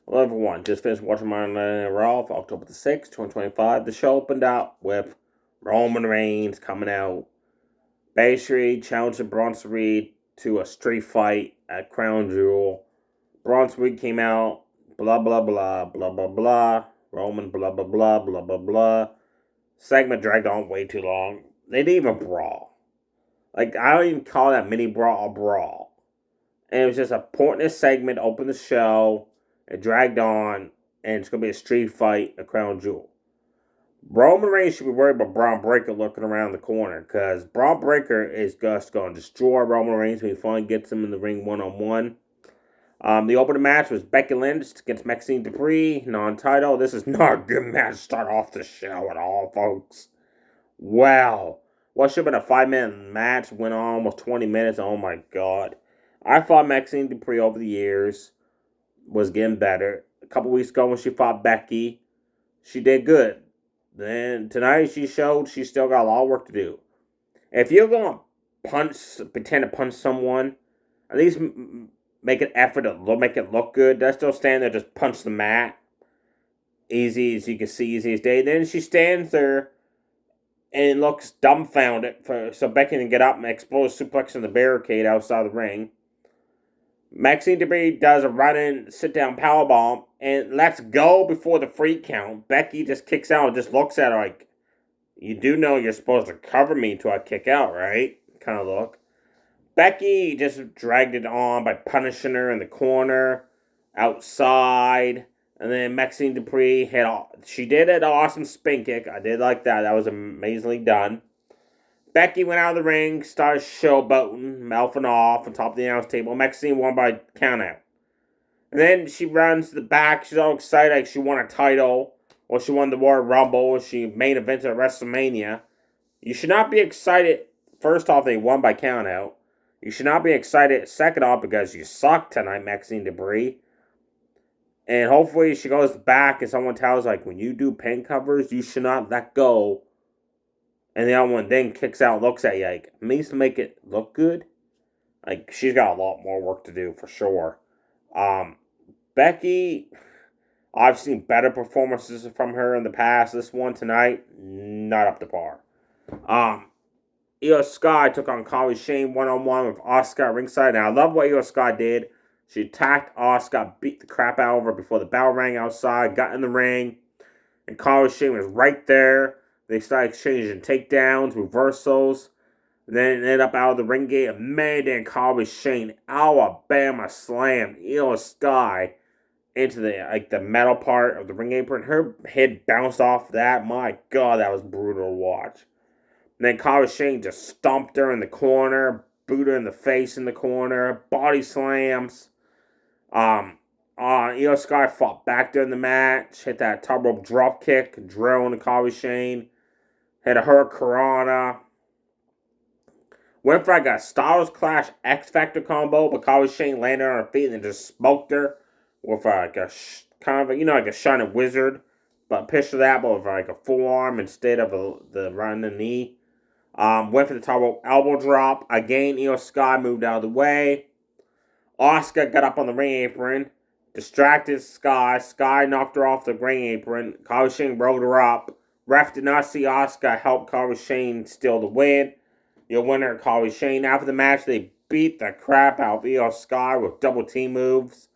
Hello, everyone. Just finished watching Monday Night Raw for October the 6th, 2025. The show opened up with Roman Reigns coming out. Bay Street challenging Bronson Reed to a street fight at Crown Jewel. Bronson Reed came out, blah, blah, blah, blah, blah, blah. Roman, blah, blah, blah, blah, blah, blah. Segment dragged on way too long. They didn't even brawl. I don't even call that mini brawl a brawl. And it was just a pointless segment, opened the show. It dragged on, and it's going to be a street fight at Crown Jewel. Roman Reigns should be worried about Braun Breaker looking around the corner, because Braun Breaker is just going to destroy Roman Reigns when he finally gets him in the ring one-on-one. The opening match was Becky Lynch against Maxine Dupri, non-title. This is not a good match to start off the show at all, folks. Wow. What should have been a 5-minute match went on almost 20 minutes. Oh my god. I fought Maxine Dupri over the years. Was getting better. A couple weeks ago when she fought Becky, she did good. Then tonight she showed she still got a lot of work to do. If you're going to pretend to punch someone, at least make an effort to make it look good. Don't still stand there, just punch the mat. Easy as you can see, easy as day. Then she stands there and looks dumbfounded so Becky can get up and explode suplex in the barricade outside the ring. Maxine Dupri does a running sit-down powerbomb and lets go before the free count. Becky just kicks out and just looks at her like, you do know you're supposed to cover me until I kick out, right? Kind of look. Becky just dragged it on by punishing her in the corner, outside, and then Maxine Dupri she did an awesome spin kick. I did like that. That was amazingly done. Becky went out of the ring, started showboating, mouthing off on top of the announce table. Maxine won by countout. And then she runs to the back. She's all excited like she won a title, or she won the Royal Rumble, or she main evented at WrestleMania. You should not be excited, first off, they won by countout. You should not be excited, second off, because you suck tonight, Maxine Dupri. And hopefully she goes back and someone tells like, when you do pin covers, you should not let go. And the other one then kicks out, looks at you like, means to make it look good. Like, she's got a lot more work to do for sure. Becky, I've seen better performances from her in the past. This one tonight, not up to par. Io Sky took on Kairi Sane one-on-one with Asuka ringside. Now, I love what Io Sky did. She attacked Asuka, beat the crap out of her before the bell rang outside, got in the ring, and Kairi Sane was right there. They started exchanging takedowns, reversals. Then it ended up out of the ring gate. And man, then Kairi Sane, Alabama slammed Io Sky into the metal part of the ring apron. Her head bounced off that. My God, that was brutal to watch. And then Kairi Sane just stomped her in the corner, boot her in the face in the corner, body slams. Io Sky fought back during the match, hit that top rope drop kick, drill into Kairi Sane. Hit a Hurricanrana. Went for like a Styles Clash X Factor combo, but Kairi Sane landed on her feet and then just smoked her with like a kind of like a shining wizard, but picture that, but with like a forearm instead of the running knee. Went for the top rope elbow drop. Again, Io Sky moved out of the way. Asuka got up on the ring apron, distracted Sky. Sky knocked her off the ring apron. Kairi Sane rolled her up. Ref did not see Asuka help Kairi Sane steal the win. Your winner, Kairi Sane. After the match, they beat the crap out of Io Sky with double team moves.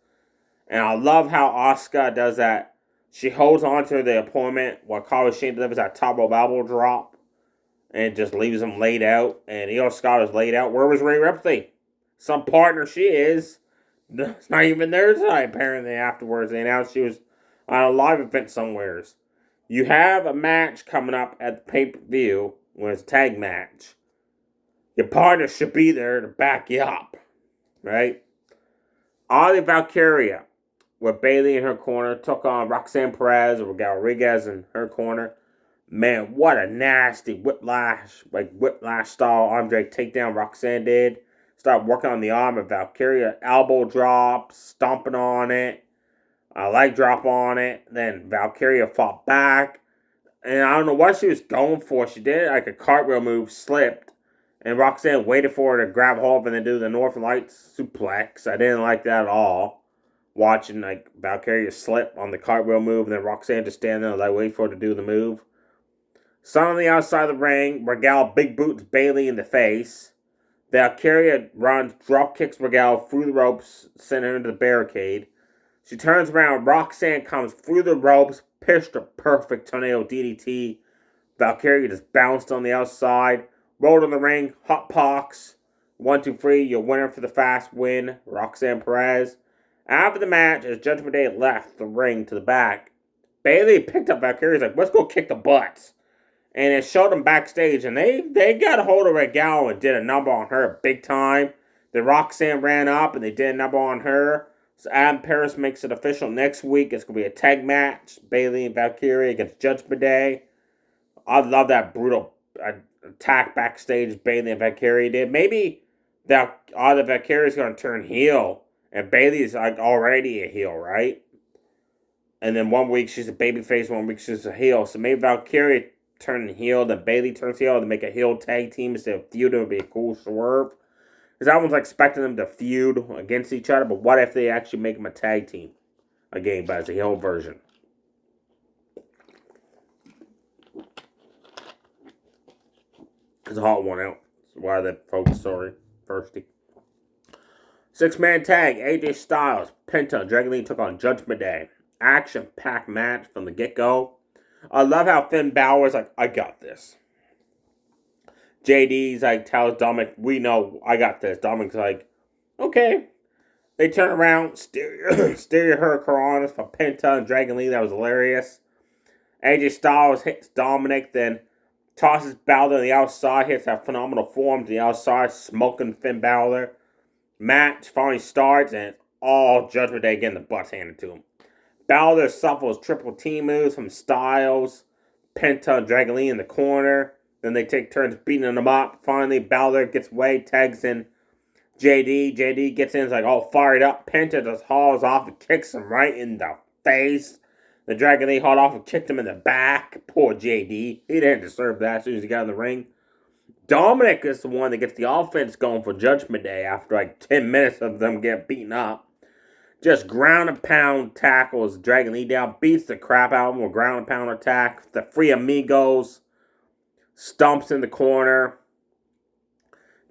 And I love how Asuka does that. She holds on to the opponent while Kairi Sane delivers that top rope elbow drop. And just leaves him laid out. And Io Sky was laid out. Where was Rhea Ripley? Some partner she is. It's not even there tonight, apparently, afterwards. They announced she was on a live event somewheres. You have a match coming up at the pay-per-view when it's a tag match. Your partner should be there to back you up, right? Ollie Valkyria, with Bayley in her corner, took on Roxanne Perez or Rodriguez in her corner. Man, what a nasty whiplash style arm drag takedown Roxanne did. Started working on the arm of Valkyria, elbow drop, stomping on it. A leg drop on it. Then Valkyria fought back. And I don't know what she was going for. She did like a cartwheel move, slipped. And Roxanne waited for her to grab hold of it and then do the Northern Lights suplex. I didn't like that at all. watching like Valkyria slip on the cartwheel move, and then Roxanne just standing there like waiting for her to do the move. Son on the outside of the ring, Regal big boots Bayley in the face. Valkyria runs, drop kicks Regal through the ropes, sending her into the barricade. She turns around, Roxanne comes through the ropes, pitched a perfect tornado DDT. Valkyria just bounced on the outside, rolled in the ring, hot pox. 1, 2, 3, your winner for the fast win, Roxanne Perez. After the match, as Judgment Day left the ring to the back, Bayley picked up Valkyria, like, let's go kick the butts. And it showed them backstage, and they got a hold of Regal and did a number on her big time. Then Roxanne ran up, and they did a number on her. So Adam Pearce makes it official next week. It's going to be a tag match, Bayley and Valkyria against Judgment Day. I love that brutal attack backstage Bayley and Valkyria did. Maybe either Valkyria's going to turn heel, and Bayley's like already a heel, right? And then 1 week she's a babyface, 1 week she's a heel. So maybe Valkyria turning heel, then Bayley turns heel to make a heel tag team instead of feud. It would be a cool swerve. Because everyone's expecting them to feud against each other, but what if they actually make them a tag team again, but as a heel version? It's a hot one out. That's why they focus story firsty. 6-man tag, AJ Styles, Penta, Dragon Lee took on Judgment Day. Action-packed match from the get-go. I love how Finn Balor's like, I got this. JD's like, tells Dominic, we know I got this. Dominic's like, okay. They turn around, Stereo Hurricanrana for Penta and Dragon Lee. That was hilarious. AJ Styles hits Dominic, then tosses Balor on the outside, hits that phenomenal form to the outside, smoking Finn Balor. Match finally starts, and it's all Judgment Day getting the butts handed to him. Balor suffers triple team moves from Styles, Penta, and Dragon Lee in the corner. Then they take turns beating them up. Finally, Balor gets away, tags in JD. JD gets in, is like all fired up. Penta just hauls off and kicks him right in the face. The Dragon Lee hauled off and kicked him in the back. Poor JD. He didn't deserve that as soon as he got in the ring. Dominic is the one that gets the offense going for Judgment Day after like 10 minutes of them getting beaten up. Just ground and pound tackles Dragon Lee down, beats the crap out of him with ground and pound attack. The Three Amigos stomps in the corner,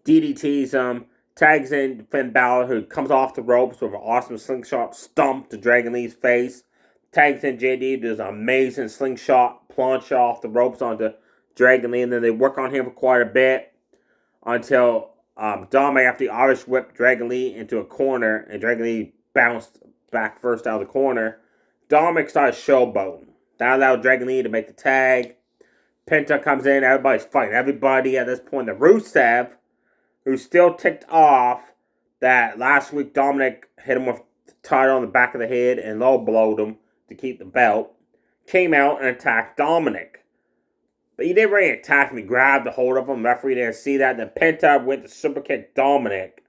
DDTs him, tags in Finn Balor, who comes off the ropes with an awesome slingshot stomp to Dragon Lee's face. Tags in JD, does an amazing slingshot plunge off the ropes onto Dragon Lee, and then they work on him for quite a bit until Dominic, after the Irish whip Dragon Lee into a corner, and Dragon Lee bounced back first out of the corner. Dominic started showboating. That allowed Dragon Lee to make the tag. Penta comes in, everybody's fighting everybody at this point. The Rusev, who's still ticked off that last week Dominic hit him with the title on the back of the head and low blowed him to keep the belt, came out and attacked Dominic. But he didn't really attack him. He grabbed the hold of him. The referee didn't see that. Then Penta went to super kick Dominic,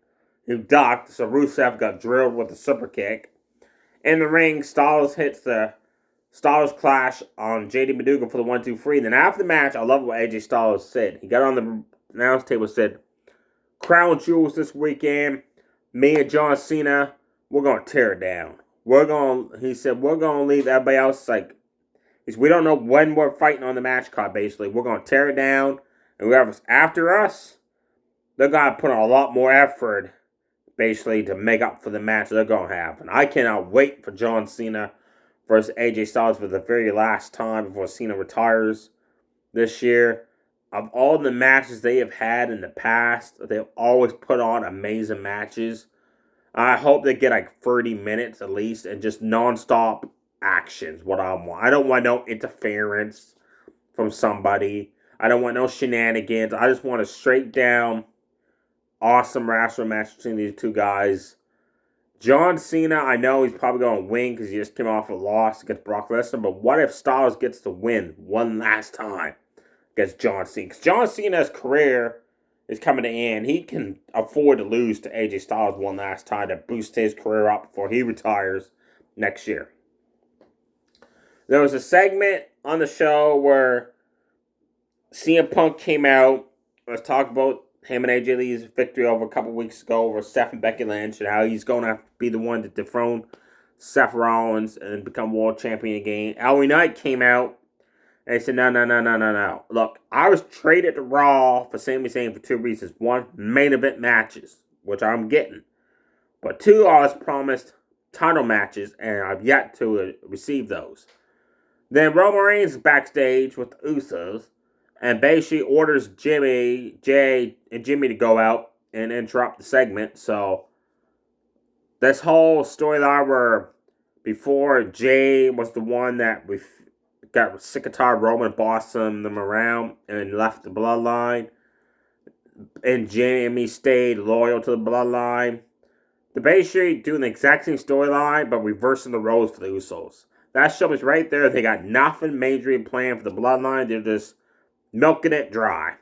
who ducked, so Rusev got drilled with the super kick. In the ring, Styles hits the Styles Clash on JD Maduga for the 1, 2, 3. Then after the match, I love what AJ Styles said. He got on the announce table and said, Crown Jewels this weekend, me and John Cena, we're going to tear it down. He said, we're going to leave everybody else like, we don't know when we're fighting on the match card, basically. We're going to tear it down, and whoever's after us, they're going to put in a lot more effort, basically, to make up for the match they're going to have. And I cannot wait for John Cena versus AJ Styles for the very last time before Cena retires this year. Of all the matches they have had in the past, they've always put on amazing matches. I hope they get like 30 minutes at least and just non-stop actions, what I want. I don't want no interference from somebody. I don't want no shenanigans. I just want a straight down awesome wrestling match between these two guys. John Cena, I know he's probably going to win because he just came off a loss against Brock Lesnar, but what if Styles gets to win one last time against John Cena? Because John Cena's career is coming to end. He can afford to lose to AJ Styles one last time to boost his career up before he retires next year. There was a segment on the show where CM Punk came out. Let's talk about him and AJ Lee's victory over a couple weeks ago over Seth and Becky Lynch and how he's going to have to be the one to dethrone Seth Rollins and become world champion again. LA Knight came out and he said, no. Look, I was traded to Raw for Sami Zayn for two reasons. One, main event matches, which I'm getting. But two, I was promised title matches, and I've yet to receive those. Then Roman Reigns is backstage with the Usos, and basically orders Jay, and Jimmy to go out and interrupt the segment. So this whole storyline where before Jay was the one that we got sick and tired of Roman bossing them around and left the bloodline, and Jimmy stayed loyal to the bloodline. They're basically doing the exact same storyline, but reversing the roles for the Usos. That shows right there. They got nothing majorly planned for the bloodline. They're just milking it dry.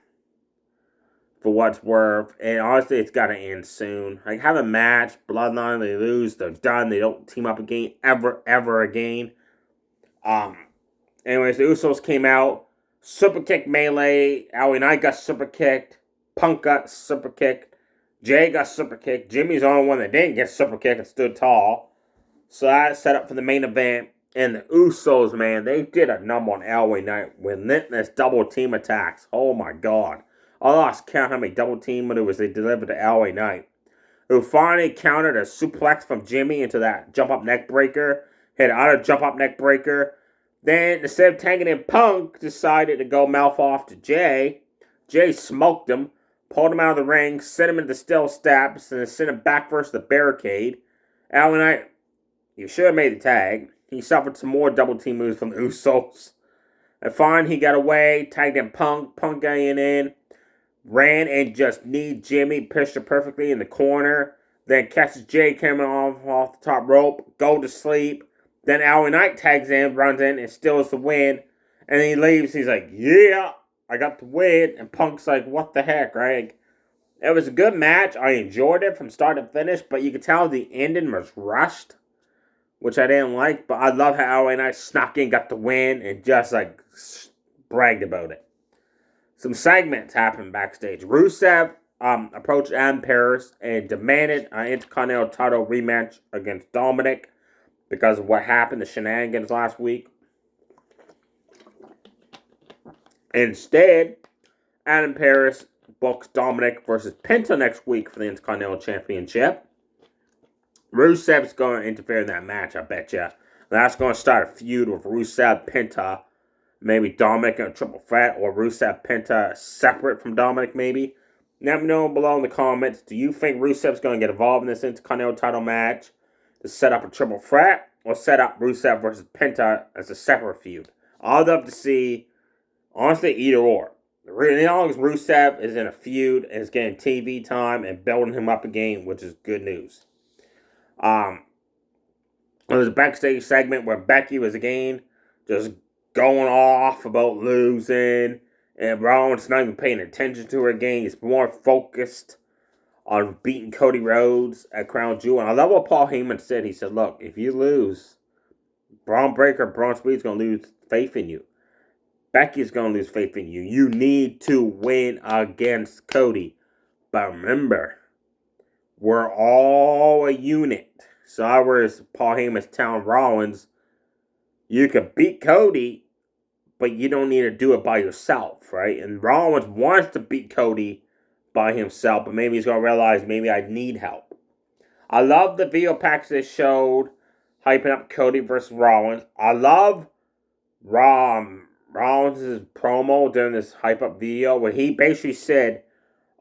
For what's worth. And honestly, it's got to end soon. Like, have a match, bloodline, they lose, they're done. They don't team up again, ever again. Anyways, the Usos came out. Super kick melee. LA Knight got super kicked. Punk got super kicked. Jay got super kicked. Jimmy's the only one that didn't get super kicked and stood tall. So that's set up for the main event. And the Usos, man, they did a number on LA Knight with relentless double team attacks. Oh my god. I lost count how many double team maneuvers they delivered to LA Knight, who finally countered a suplex from Jimmy into that jump up neck breaker. Hit another jump up neck breaker. Then, instead of tagging in Punk, decided to go mouth off to Jay. Jay smoked him, pulled him out of the ring, sent him into steel steps, and then sent him back versus the barricade. LA Knight, you should have made the tag. He suffered some more double team moves from the Usos. And finally, he got away, tagged in Punk. Punk got in, ran and just kneed Jimmy, pushed it perfectly in the corner. Then catches Jay coming off the top rope, go to sleep. Then LA Knight tags in, runs in, and steals the win. And then he leaves. He's like, yeah, I got the win. And Punk's like, what the heck, right? It was a good match. I enjoyed it from start to finish, but you could tell the ending was rushed, which I didn't like. But I love how LA Knight snuck in, got the win, and just like bragged about it. Some segments happened backstage. Rusev approached Adam Pearce and demanded an Intercontinental title rematch against Dominic because of what happened, the shenanigans last week. Instead, Adam Pearce books Dominic versus Penta next week for the Intercontinental Championship. Rusev's going to interfere in that match, I bet you. That's going to start a feud with Rusev, Penta, maybe Dominic in a triple threat, or Rusev, Penta separate from Dominic, maybe. Let me know below in the comments. Do you think Rusev's going to get involved in this Intercontinental title match to set up a triple threat, or set up Rusev versus Penta as a separate feud? I'd love to see, honestly, either or. As long as Rusev is in a feud and is getting TV time and building him up again, which is good news. There was a backstage segment where Becky was again just going off about losing, and Rollins not even paying attention to her game. He's more focused on beating Cody Rhodes at Crown Jewel. And I love what Paul Heyman said. He said, look, if you lose, Braun Breaker, Braun Speed's going to lose faith in you. Becky's going to lose faith in you. You need to win against Cody. But remember, we're all a unit. So I was Paul Heyman's telling Rollins, you can beat Cody, but you don't need to do it by yourself, right? And Rollins wants to beat Cody by himself, but maybe he's going to realize maybe I need help. I love the video packs they showed, hyping up Cody versus Rollins. I love Rollins' promo during this hype up video where he basically said,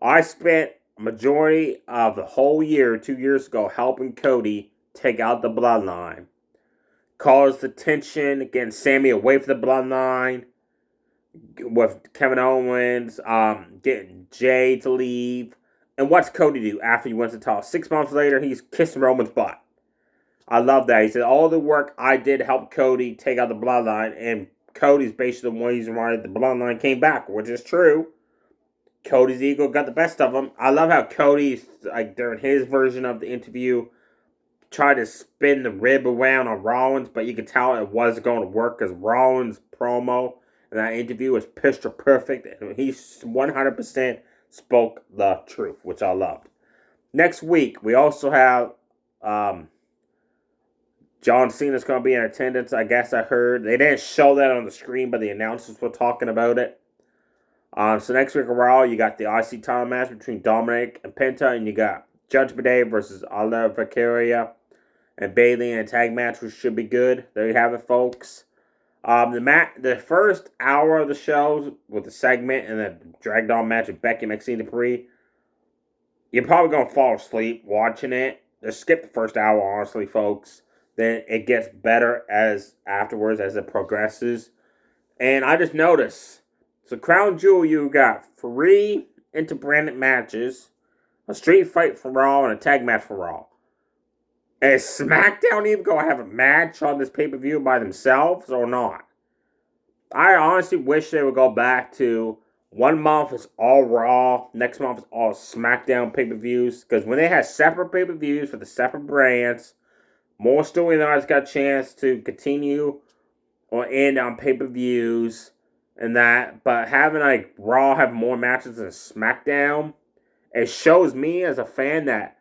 I spent a majority of the whole year, 2 years ago, helping Cody take out the bloodline. Caused the tension, getting Sammy away from the bloodline. With Kevin Owens, getting Jay to leave. And what's Cody do after he wins the title? 6 months later, he's kissing Roman's butt. I love that. He said, all the work I did help Cody take out the bloodline, and Cody's basically the reason why the bloodline came back, which is true. Cody's ego got the best of him. I love how Cody, like during his version of the interview, tried to spin the rib around on Rollins, but you could tell it wasn't going to work because Rollins' promo in that interview was picture perfect, and he 100% spoke the truth, which I loved. Next week, we also have John Cena's going to be in attendance, I guess I heard. They didn't show that on the screen, but the announcers were talking about it. So next week on Raw, you got the IC title match between Dominic and Penta, and you got Judgment Day versus Oliveira and Bayley in a tag match, which should be good. There you have it, folks. The first hour of the show with the segment and the dragged on match of Becky, Maxine Dupree, you're probably going to fall asleep watching it. Just skip the first hour, honestly, folks. Then it gets better afterwards as it progresses. And I just noticed, so Crown Jewel, you got 3 inter-branded matches, a street fight for Raw, and a tag match for Raw. Is SmackDown even going to have a match on this pay-per-view by themselves or not? I honestly wish they would go back to 1 month is all Raw, next month is all SmackDown pay-per-views. Because when they had separate pay-per-views for the separate brands, more storylines got a chance to continue or end on pay-per-views and that. But having like Raw have more matches than SmackDown, it shows me as a fan that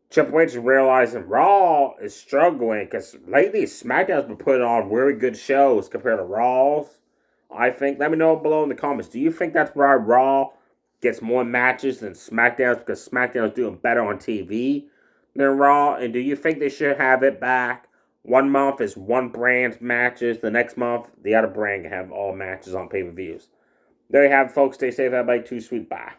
Triple H is realizing Raw is struggling because lately SmackDown's been putting on really good shows compared to Raw's. I think. Let me know below in the comments. Do you think that's why Raw gets more matches than SmackDown's because SmackDown's doing better on TV than Raw? And do you think they should have it back? 1 month is one brand's matches. The next month, the other brand can have all matches on pay-per-views. There you have it, folks. Stay safe, everybody. Too sweet. Bye.